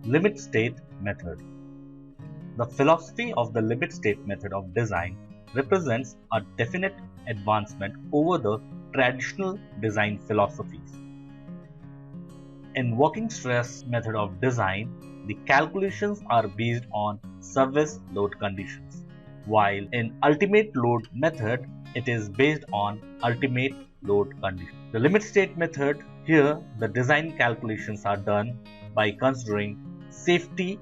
Limit state method. The philosophy of the limit state method of design represents a definite advancement over the traditional design philosophies. In working stress method of design, the calculations are based on service load conditions, while in ultimate load method, it is based on ultimate load condition. The limit state method, here the design calculations are done by considering safety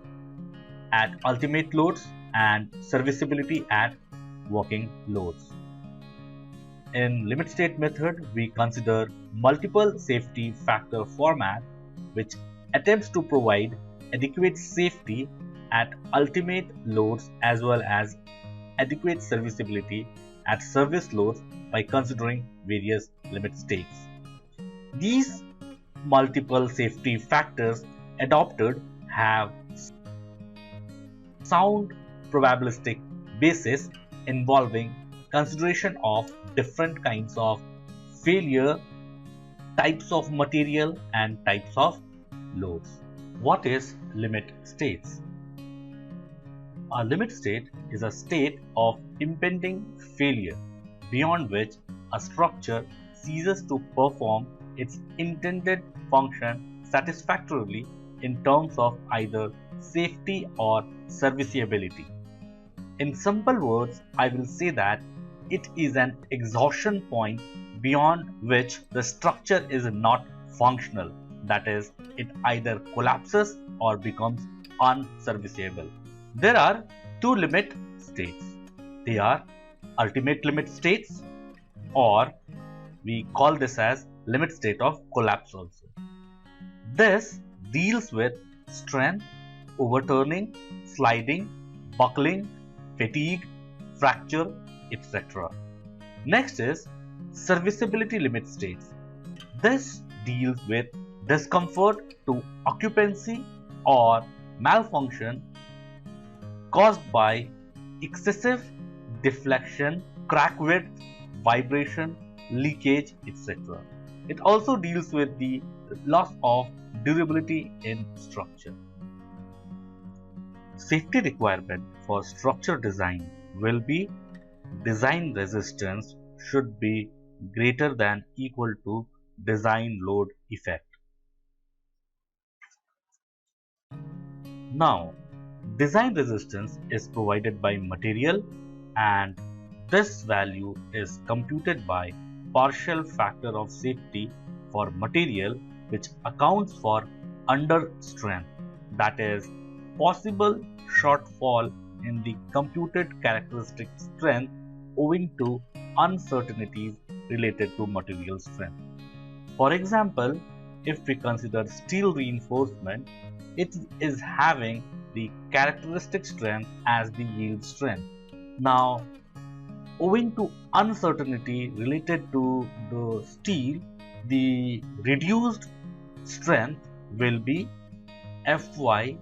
at ultimate loads and serviceability at working loads. In limit state method, we consider multiple safety factor format which attempts to provide adequate safety at ultimate loads as well as adequate serviceability at service loads by considering various limit states. These multiple safety factors adopted have sound probabilistic basis involving consideration of different kinds of failure, types of material and types of loads. What is limit states? A limit state is a state of impending failure beyond which a structure ceases to perform its intended function satisfactorily in terms of either safety or serviceability. In simple words, I will say that it is an exhaustion point beyond which the structure is not functional, that is, it either collapses or becomes unserviceable. There are two limit states. They are ultimate limit states, or we call this as limit state of collapse also. This deals with strength, overturning, sliding, buckling, fatigue, fracture, etc. Next is serviceability limit states. This deals with discomfort to occupancy or malfunction caused by excessive deflection, crack width, vibration, leakage, etc. It also deals with the loss of durability in structure. Safety requirement for structure design will be design resistance should be greater than equal to design load effect. Now, design resistance is provided by material and this value is computed by partial factor of safety for material which accounts for under strength, that is, possible shortfall in the computed characteristic strength owing to uncertainties related to material strength. For example, if we consider steel reinforcement, it is having the characteristic strength as the yield strength. Now, owing to uncertainty related to the steel, the reduced strength will be Fy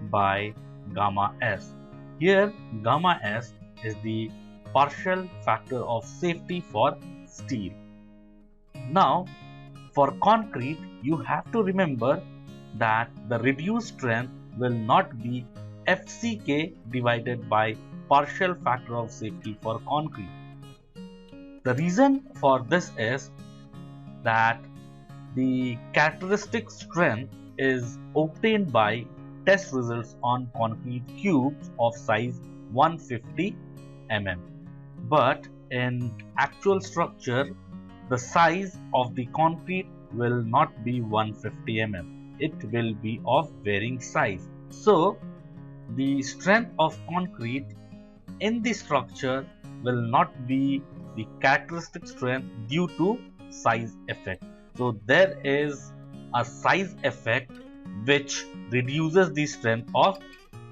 by gamma s. Here, gamma s is the partial factor of safety for steel. Now, for concrete, you have to remember that the reduced strength will not be FCK divided by partial factor of safety for concrete. The reason for this is that the characteristic strength is obtained by test results on concrete cubes of size 150 mm. But in actual structure, the size of the concrete will not be 150 mm. It will be of varying size. So, the strength of concrete in the structure will not be the characteristic strength due to size effect. So, there is a size effect which reduces the strength of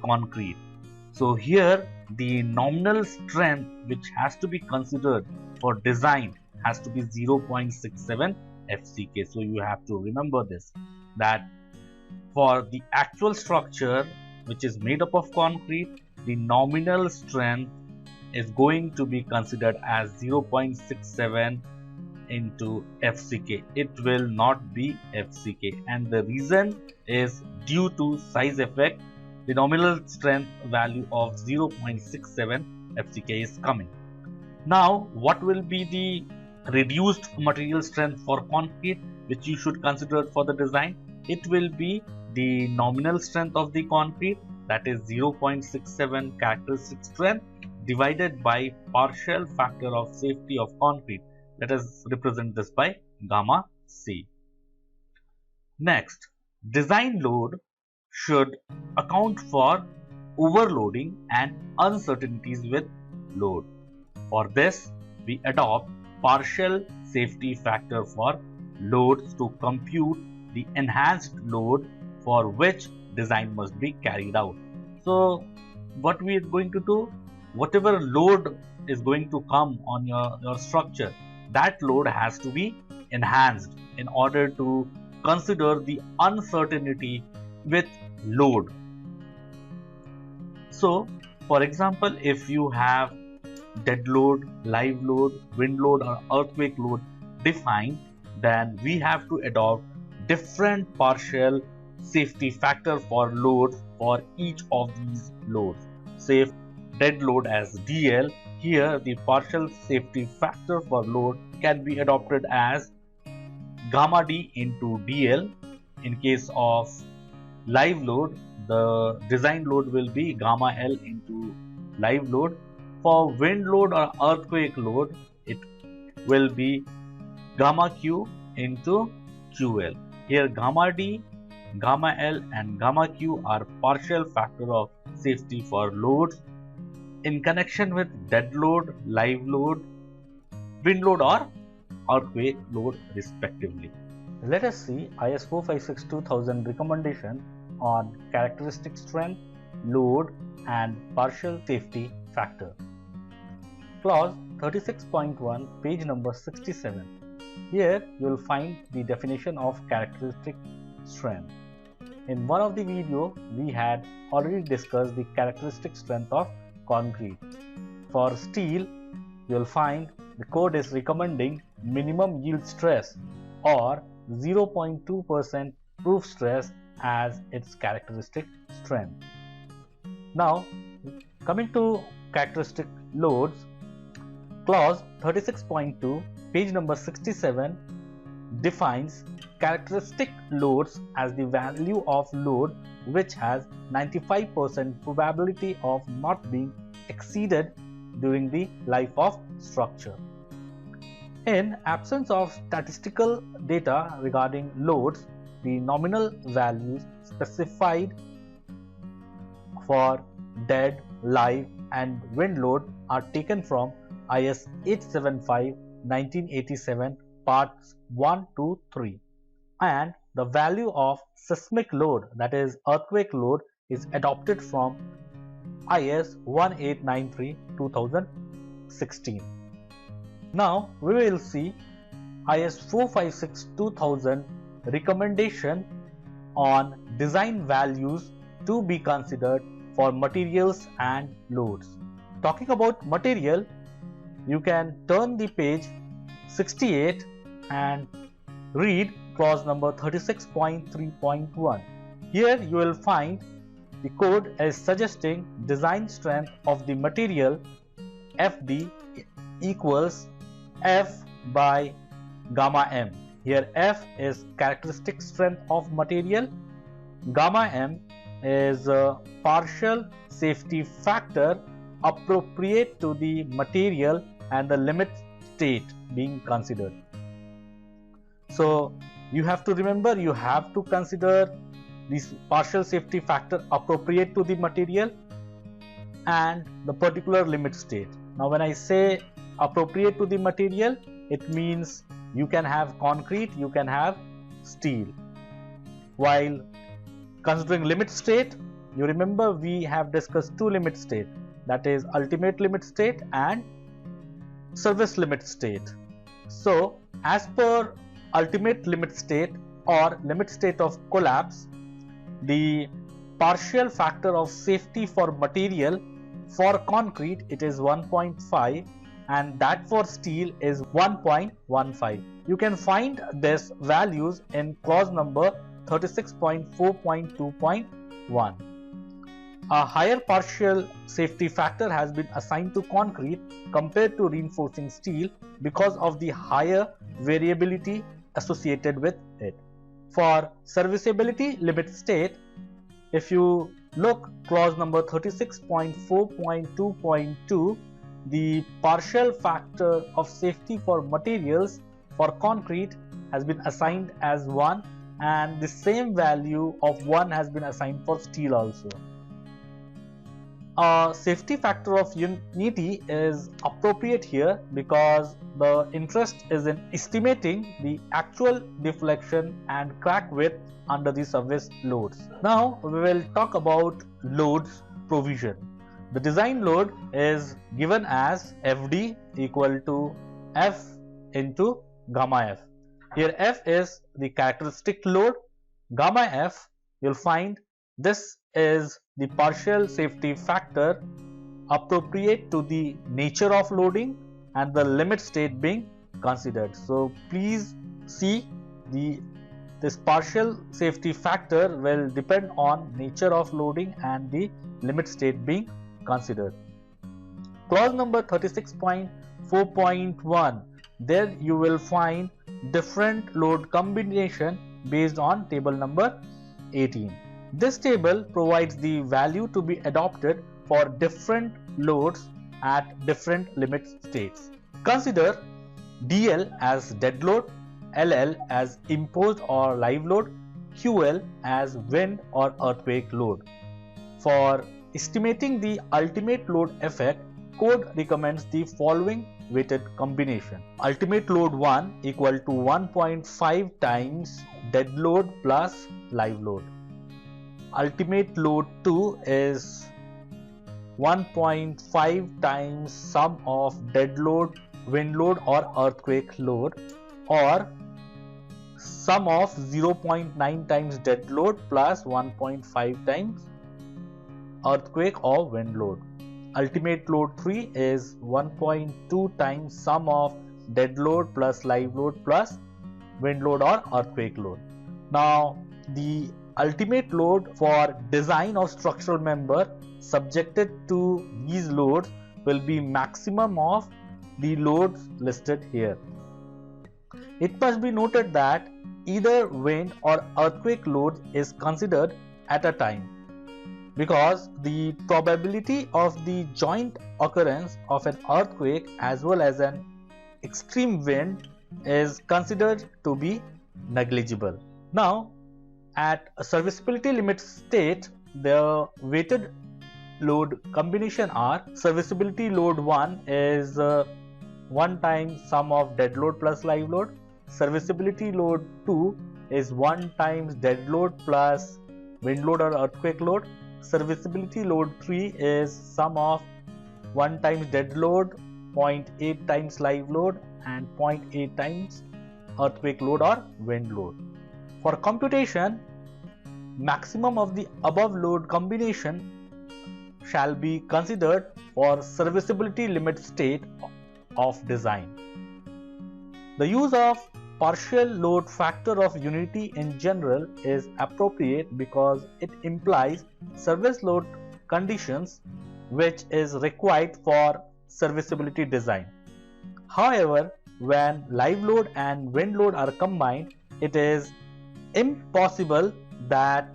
concrete. So, here the nominal strength which has to be considered for design has to be 0.67 FCK. So, you have to remember this, that for the actual structure which is made up of concrete, the nominal strength is going to be considered as 0.67 into FCK. It will not be FCK, and the reason is due to size effect. The nominal strength value of 0.67 FCK is coming. Now, what will be the reduced material strength for concrete which you should consider for the design? It will be the nominal strength of the concrete, that is 0.67 characteristic strength, divided by partial factor of safety of concrete. Let us represent this by gamma C. Next, design load should account for overloading and uncertainties with load. For this, we adopt partial safety factor for loads to compute the enhanced load for which design must be carried out. So, what we are going to do, whatever load is going to come on your structure, that load has to be enhanced in order to consider the uncertainty with load. So, for example, if you have dead load, live load, wind load or earthquake load defined, then we have to adopt different partial safety factor for loads for each of these loads. Say dead load as DL, here the partial safety factor for load can be adopted as gamma D into DL. In case of live load, the design load will be gamma L into live load. For wind load or earthquake load, it will be gamma Q into QL. Here gamma D, gamma L and gamma Q are partial factor of safety for loads in connection with dead load, live load, wind load or earthquake load respectively. Let us see IS 456-2000 recommendation on characteristic strength, load and partial safety factor. Clause 36.1, page number 67. Here you will find the definition of characteristic strength. In one of the video, we had already discussed the characteristic strength of concrete. For steel, you will find the code is recommending minimum yield stress or 0.2% proof stress as its characteristic strength. Now, coming to characteristic loads, clause 36.2, page number 67 defines characteristic loads as the value of load which has 95% probability of not being exceeded during the life of structure. In absence of statistical data regarding loads, the nominal values specified for dead, live and wind load are taken from IS 875-1987 parts 1 to 3, and the value of seismic load, that is earthquake load, is adopted from IS 1893-2016. Now we will see IS 456-2000 recommendation on design values to be considered for materials and loads. Talking about material, you can turn the page 68 and read clause number 36.3.1. Here you will find the code is suggesting design strength of the material FD equals F by gamma M. Here F is characteristic strength of material, gamma M is a partial safety factor appropriate to the material and the limit state being considered. So you have to remember, you have to consider this partial safety factor appropriate to the material and the particular limit state. Now when I say appropriate to the material, it means you can have concrete, you can have steel. While considering limit state, you remember we have discussed two limit state, that is ultimate limit state and service limit state. So as per ultimate limit state or limit state of collapse, the partial factor of safety for material for concrete it is 1.5 and that for steel is 1.15. You can find this values in clause number 36.4.2.1. A higher partial safety factor has been assigned to concrete compared to reinforcing steel because of the higher variability associated with it. For serviceability limit state, if you look clause number 36.4.2.2, the partial factor of safety for materials for concrete has been assigned as 1, and the same value of 1 has been assigned for steel also. A safety factor of unity is appropriate here because the interest is in estimating the actual deflection and crack width under the service loads. Now we will talk about loads provision. The design load is given as Fd equal to F into gamma F. Here F is the characteristic load, gamma F you'll find this is the partial safety factor appropriate to the nature of loading and the limit state being considered. So please see this partial safety factor will depend on nature of loading and the limit state being considered. Clause number 36.4.1, there you will find different load combination based on table number 18. This table provides the value to be adopted for different loads at different limit states. Consider DL as dead load, LL as imposed or live load, QL as wind or earthquake load. For estimating the ultimate load effect, code recommends the following weighted combination. Ultimate load 1 equal to 1.5 times dead load plus live load. Ultimate load 2 is 1.5 times sum of dead load, wind load or earthquake load, or sum of 0.9 times dead load plus 1.5 times earthquake or wind load. Ultimate load 3 is 1.2 times sum of dead load plus live load plus wind load or earthquake load. Now the ultimate load for design of structural member subjected to these loads will be maximum of the loads listed here. It must be noted that either wind or earthquake load is considered at a time, because the probability of the joint occurrence of an earthquake as well as an extreme wind is considered to be negligible. Now at a serviceability limit state, the weighted load combination are: serviceability load 1 is 1 times sum of dead load plus live load, serviceability load 2 is 1 times dead load plus wind load or earthquake load, serviceability load 3 is sum of 1 times dead load, 0.8 times live load and 0.8 times earthquake load or wind load. For computation, maximum of the above load combination shall be considered for serviceability limit state of design. The use of partial load factor of unity in general is appropriate because it implies service load conditions which is required for serviceability design. However, when live load and wind load are combined, it is impossible that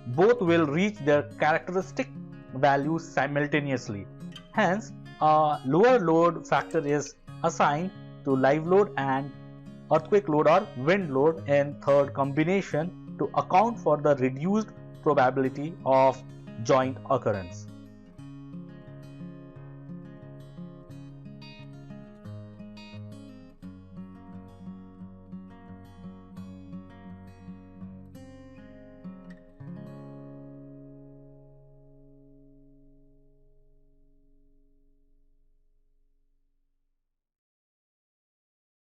both will reach their characteristic values simultaneously. Hence, a lower load factor is assigned to live load and earthquake load or wind load in third combination to account for the reduced probability of joint occurrence.